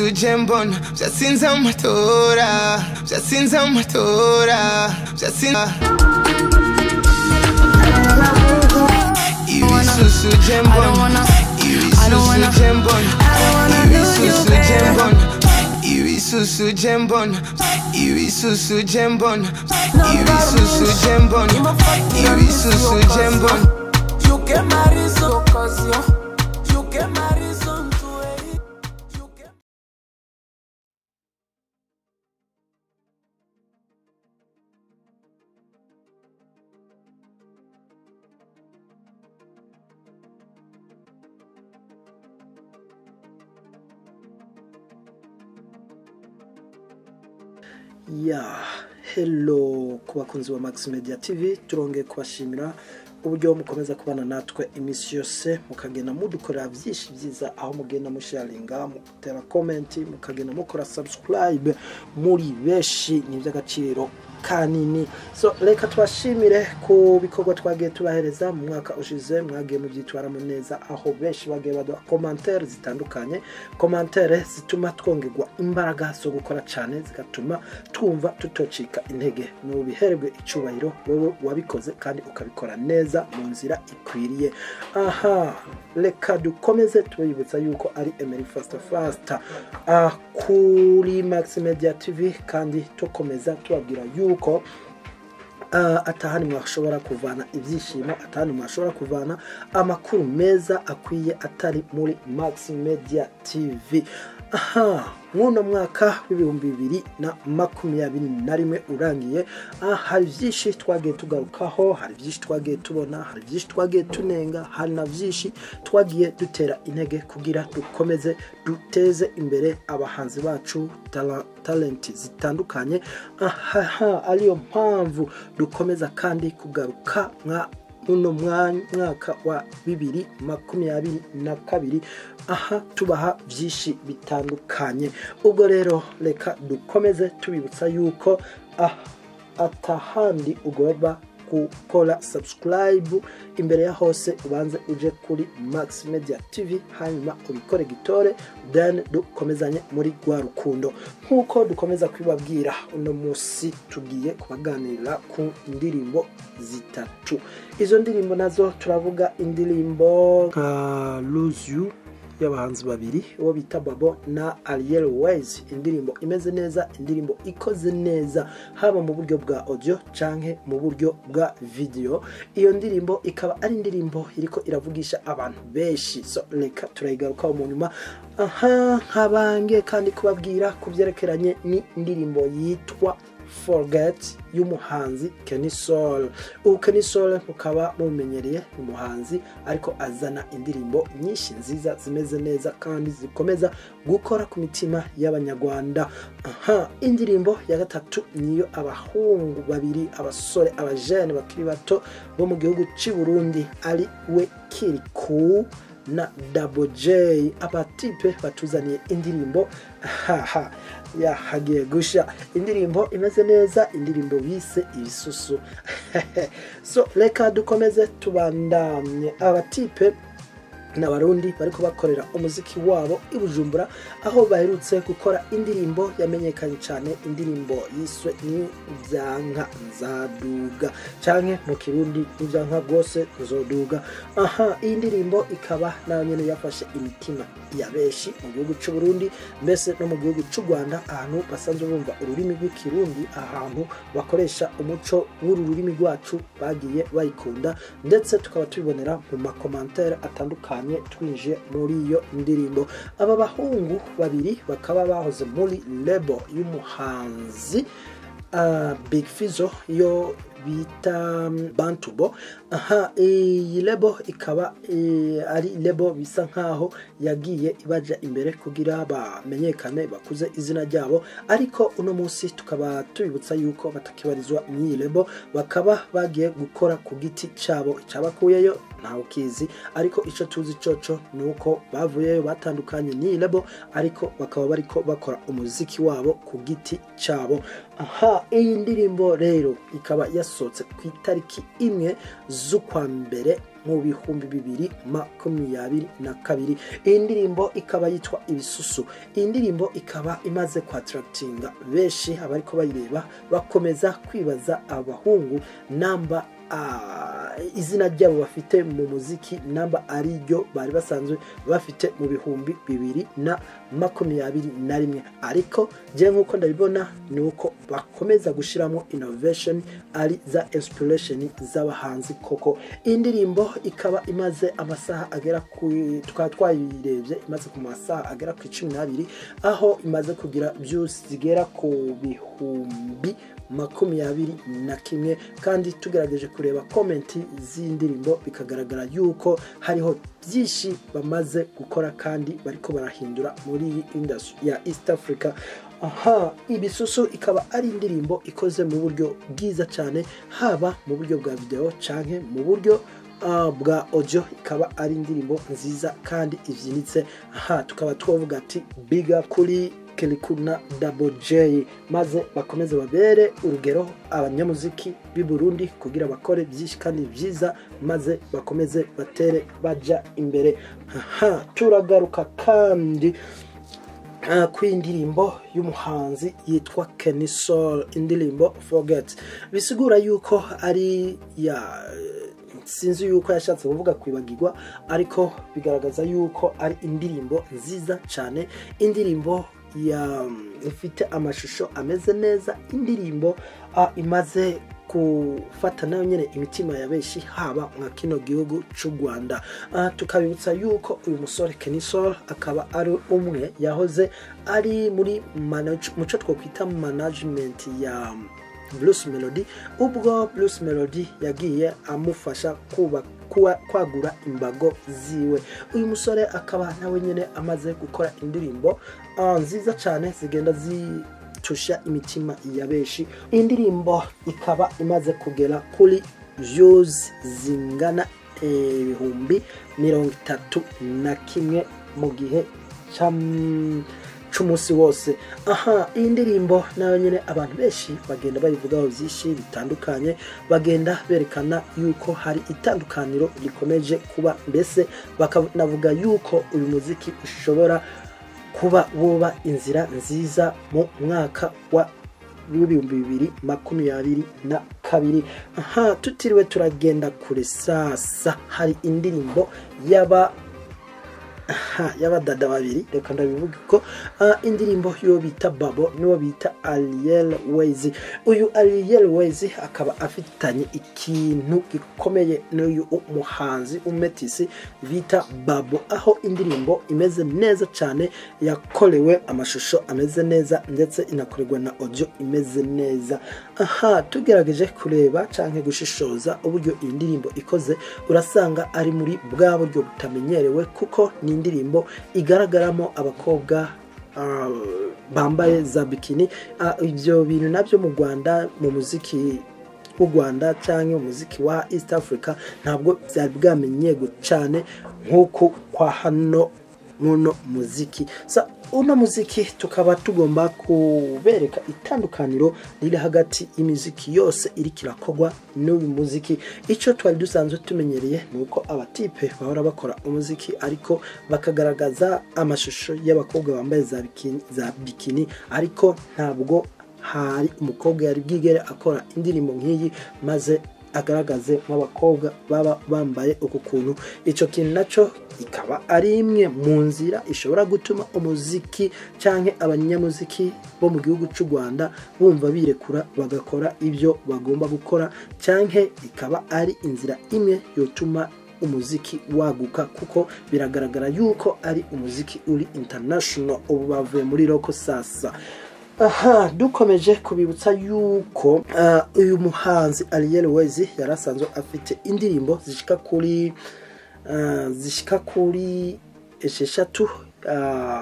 jembon byasinze amatora byasinze amatora byasinze ibisusu jembon ibisusu jembon ibisusu jembon ibisusu jembon ibisusu jembon ibisusu jembon ibisusu jembon you get my reason cause you get my reason to hate you get hello kubakunzi wa Max Media TV turonge kubashimira uburyo mukomeza kubana natwe imisi yose mukagenda mudukorera byinshi byiza aho mugenda musharinga mutera comment mukagenda mukora subscribe muri beshi n'iby'agaciro kanini so reka tubashimire ku bikorwa twagiye tubahereza mu mwaka ushize mwagiye mu byitwaramo neza aho beshi bagiye baduha commentaire zitandukanye commentaire zituma twongerwa imbaraga zo gukora cyane zigatuma twumva tutocika intege no biherebwe icubahiro wowe wabikoze kandi ukabikora neza mu nzira ikwiriye reka dukomeze tubibutsa yuko ari Emery Fasta kuri Max Media TV kandi tukomeza tubabwira yuko atahani mwashobora kuvana ibyishimo atahani mwashobora kuvana amakuru meza akwiye atari muri Max Media TV muno mwaka w'ibihumbi 2021 urangiye hari byinshi twagiye tugarukaho hari byinshi twagiye tubona hari byinshi twagiye tunenga hari na byinshi twagiye dutera intege kugira dukomeze duteze imbere abahanzi bacu talenti zitandukanye ariyo mpamvu dukomeza kandi kugaruka muno mwaka wa 2022 tubaha byinshi bitandukanye ubwo rero reka dukomeze tubibutsa yuko atahandi ugomba gukora subscribe imbere ya hose ubanze uje kuri Max Media TV hanyuma ubikore gitore then dukomezanye muri gwa rukundo nkuko dukomeza kwibabwira uno munsi tugiye kubaganirira ku indirimbo zitatu izo ndirimbo nazo turavuga indirimbo Lose You y'abahanzi babiri uwo bita Babo na Ariel Ways indirimbo imeze neza indirimbo ikoze neza haba mu buryo bwa audio canke mu buryo bwa video iyo ndirimbo ikaba ari indirimbo iriko iravugisha abantu beshi so reka turayigaruka mu nyuma habange kandi kubabwira kubyerekeranye ni indirimbo yitwa Forget y'umuhanzi Kenny Soul Kenny Soul mukaba mumenyereye umuhanzi ariko azana indirimbo nyinshi nziza zimeze neza kandi zikomeza gukora ku mitima y'abanyarwanda indirimbo ya gatatu niyo abahungu babiri abasore abajene bakiri bato bo mu gihugu cy'u Burundi ari we Kiriku na Double J abatipe batuzaniye indirimbo hagiye gusha indirimbo imeze neza indirimbo bise ibisusu so reka dukomeze tubandamye abatipe n'abarundi bariko bakorera umuziki wabo ibujumbura aho baherutse gukora indirimbo yamenyekanye cyane indirimbo yiswe ni byanka nzaduga canke mu kirundi byanka gose nzoduga iyi ndirimbo ikaba nayo nyene yafashe imitima ya beshi mu gihugu cy'u Burundi mbese no mu gihugu cy'u Rwanda ahantu basanzwe bumva ururimi rw'ikirundi ahantu bakoresha umuco w'ururimi rwacu bagiye bayikunda ndetse tukaba tubibonera mu makomantere atandukanye twinje muri iyo ndirimbo aba bahungu babiri bakaba bahoze muri label y'umuhanzi Big Fizzo yo bita Bantubo iyi label ikaba ari label bisa nkaho yagiye ibaja imbere kugira bamenyekane bakuze izina ryabo ariko uno munsi tukaba tubibutsa yuko batakibarizwa mu label bakaba bagiye gukora ku giti cyabo cyabakuyeyo ntaho kizi ariko ico tuzi coco nuko bavuyeyo batandukanye ni label ariko bakaba bariko bakora umuziki wabo ku giti cyabo iyi ndirimbo rero ikaba ryasohotse ku itariki 1 z'ukwa mbere mu bihumbi 2022. Iyi ndirimbo ikaba yitwa Ibisusu. Iyi ndirimbo ikaba imaze kwattractinga benshi abariko bayireba bakomeza kwibaza abahungu namba izina ryabo bafite mu muziki namba ari ryo bari basanzwe bafite mu bihumbi 2021. Ariko je nkuko ndabibona ni uko bakomeza gushiramo innovation ari za inspiration z'abahanzi koko. Indirimbo ikaba imaze amasaha agera ku twayirebye imaze ku masaha agera ku 12 aho imaze kugira views zigera ku bihumbi 21 kandi tugerageje kureba komenti z'indirimbo bikagaragara yuko hariho byinshi bamaze gukora kandi bariko barahindura muri industry ya East Africa. Ibisusu ikaba ari indirimbo ikoze mu buryo bwiza cyane, haba mu buryo bwa video canke mu buryo bwa audio. Ikaba ari indirimbo nziza kandi ivyinitse. Tukaba twavuga ati biga kuri Kelikuna Double J, maze bakomeze babere urugero abanyamuziki b'i Burundi kugira bakore byinshi kandi byiza, maze bakomeze batere baja imbere. Turagaruka kandi ku indirimbo y'umuhanzi yitwa Kenny Soul, indirimbo Forget. Bisigura yuko ari sinzi yuko yashatse kuvuga kwibagirwa, ariko bigaragaza yuko ari indirimbo nziza cyane, indirimbo ifite amashusho ameze neza, indirimbo imaze gufata nayo nyene imitima ya benshi haba mwa kino gihugu cy'u Rwanda. Tukabibutsa yuko uyu musore Kenny Soul akaba ari umwe yahoze ari muri muco twokwita management ya Blues Melody, ubwo Blues Melody yagiye amufasha kwagura imbago ziwe. Uyu musore akaba nawe nyene amaze gukora indirimbo nziza cyane zigenda zitusha imitima ya benshi. Indirimbo ikaba imaze kugera kuri views zingana 31,000 mu gihe cy'umunsi wose. Iyi ndirimbo nayo nyene abantu benshi bagenda bayivugaho byinshi bitandukanye, bagenda berekana yuko hari itandukaniro rikomeje kuba, mbese bakanavuga yuko uyu muziki ushobora kuba woba inzira nziza mu mwaka wa 2022. Tutiriwe turagenda kure sasa, hari indirimbo y'abadada babiri, reka ndabivuga ko indirimbo yo bita Babo niwo bita Ariel Ways. Uyu Ariel Ways akaba afitanye ikintu gikomeye n'uyu umuhanzi umetisi bita Babo, aho indirimbo imeze neza cyane, yakorewe amashusho ameze neza ndetse inakorerwa na audio imeze neza. Tugerageje kureba canke gushishoza uburyo iyi ndirimbo ikoze, urasanga ari muri bwa buryo butamenyerewe, kuko ni indirimbo igaragaramo abakobwa bambaye za bikini. Ibyo bintu nabyo mu Rwanda, mu muziki w'u Rwanda cyangwa umuziki wa East Africa ntabwo byari bwamenyego cyane nk'uko kwa hano muno muziki. Uno muziki tukaba tugomba kubereka itandukaniro riri hagati y'imiziki yose iri kirakogwa n'uyu muziki. Icyo twari dusanzwe tumenyereye nuko abatipe bahora bakora umuziki ariko bakagaragaza amashusho y'abakobwa bambaye za bikini, ariko ntabwo hari umukobwa yari bwigere akora indirimbo nk'iyi maze agaragaze nk'abakobwa baba bambaye uku kuntu. Icyo kintu naco ikaba ari imwe mu nzira ishobora gutuma umuziki canke abanyamuziki bo mu gihugu cy'u Rwanda bumva birekura bagakora ibyo bagomba gukora, canke ikaba ari inzira imwe yotuma umuziki waguka, kuko biragaragara yuko ari umuziki uri international, ubu bavuye muri roko sasa. Dukomeje kubibutsa yuko uyu muhanzi Ariel Ways yarasanzwe afite indirimbo zishika kuri 6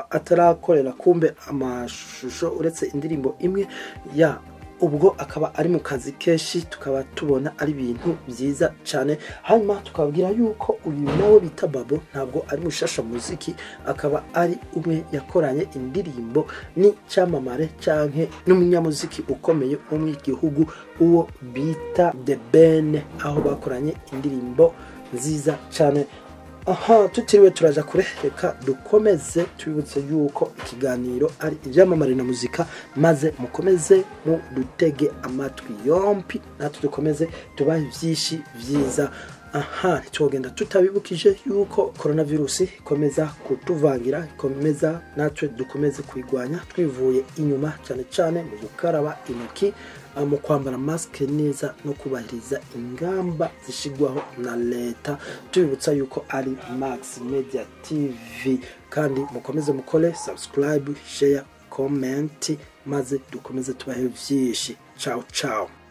atarakorera kumbe amashusho uretse indirimbo imwe ya ubwo akaba ari mu kazi kenshi tukaba tubona ari ibintu byiza cyane. Hanyuma tukabwira yuko uyu nawe bita Babo ntabwo ari mushasha muziki, akaba ari umwe yakoranye indirimbo ni cyamamare canke n'umunyamuziki ukomeye wo mu gihugu uwo bita The Ben, aho bakoranye indirimbo nziza cyane. Aha tutiriwe turaja kure, reka dukomeze tubibutse yuko ikiganiro ari ibyamamare na muzika, maze mukomeze mu dutege amatwi yompi natwe dukomeze tubahe byinshi byiza. Aha ntitwogenda tutabibukije yuko coronavirus ikomeza kutuvangira, ikomeza natwe dukomeze kwigwanya twivuye inyuma, cyane cyane mu gukaraba intoki, mu kwambara maske neza no kubahiriza ingamba zishigwaho na leta. Tubibutsa yuko ari Max Media TV, kandi mukomeze mukore subscribe, share, comment, maze dukomeze tubahe byinshi. Ciao ciao.